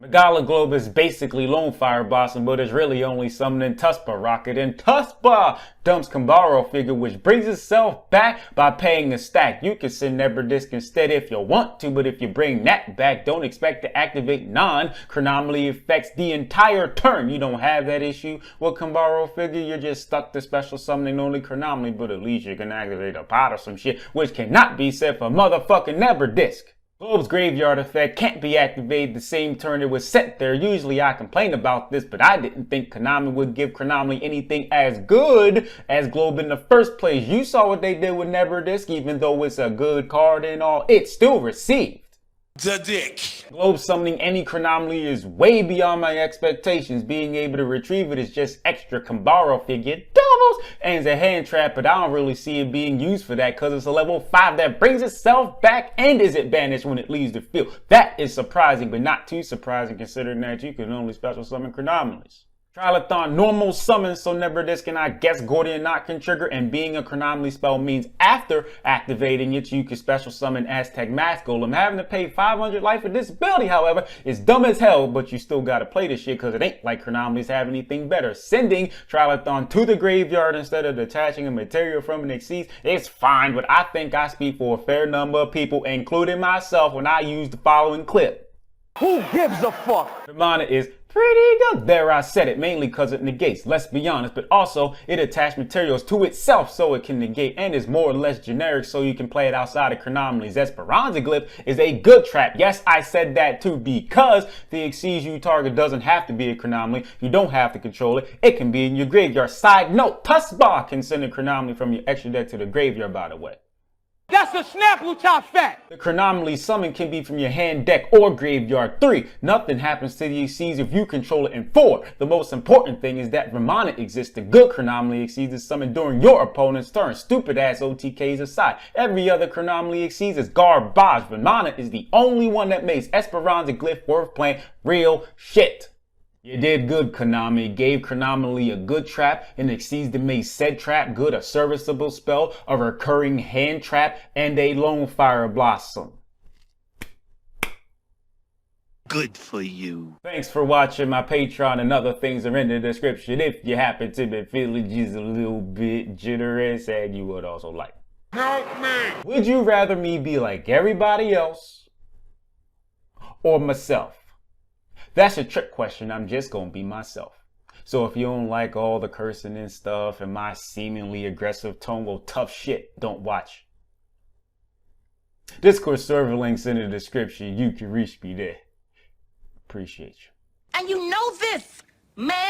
Magala Globe is basically Lone Fire Blossom, but it's really only summoning Tuspa Rocket, and Tuspa dumps Kambaro figure, which brings itself back by paying a stack. You can send Neverdisk instead if you want to, but if you bring that back, don't expect to activate non-Crinomally effects the entire turn. You don't have that issue with Kambaro figure, you're just stuck to special summoning only Crinomally, but at least you can activate a pot or some shit, which cannot be said for motherfucking Neverdisk. Globe's graveyard effect can't be activated the same turn it was sent there. Usually I complain about this, but I didn't think Konami would give Crinomally anything as good as Globe in the first place. You saw what they did with Neverdisk, even though it's a good card and all, it still received the dick. Globe summoning any Crinomally is way beyond my expectations. Being able to retrieve it is just extra Kambaro figure doubles and it's a hand trap, but I don't really see it being used for that because it's a level 5 that brings itself back and isn't banished when it leaves the field. That is surprising, but not too surprising considering that you can only special summon Crinomalies. Trilothon normal summon, so Neverdisk and I guess Gordian Knot can trigger, and being a Crinomally spell means after activating it, you can special summon Aztec Mask Golem. Having to pay 500 life for this ability, however, is dumb as hell, but you still gotta play this shit because it ain't like Crinomalies have anything better. Sending Trilothon to the graveyard instead of detaching a material from an Xyz is fine, but I think I speak for a fair number of people, including myself, when I use the following clip. Who gives a fuck? Ramona is pretty good. There, I said it, mainly because it negates, let's be honest, but also it attached materials to itself so it can negate, and is more or less generic so you can play it outside of Crinomalies. Esperanzaglyph is a good trap. Yes, I said that too, because the Xyz you target doesn't have to be a Crinomally. You don't have to control it. It can be in your graveyard. Side note, Tuspa can send a Crinomally from your extra deck to the graveyard, by the way. That's a snapple top fat! The Crinomally summon can be from your hand, deck, or graveyard. 3. Nothing happens to the Xyz if you control it. And 4. The most important thing is that Ramona exists. The good Crinomally Xyz is summoned during your opponent's turn. Stupid ass OTKs aside. Every other Crinomally Xyz is garbage. Ramona is the only one that makes Esperanzaglyph worth playing. Real shit. You did good, Konami. Gave Crinomally a good trap, an Xyz that made said trap good, a serviceable spell, a recurring hand trap, and a Lone Fire Blossom. Good for you. Thanks for watching. My Patreon and other things are in the description if you happen to be feeling just a little bit generous and you would also like. Help me! Would you rather me be like everybody else or myself? That's a trick question. I'm just gonna be myself. So if you don't like all the cursing and stuff and my seemingly aggressive tone, well, tough shit, don't watch. Discord server links in the description. You can reach me there. Appreciate you. And you know this, man.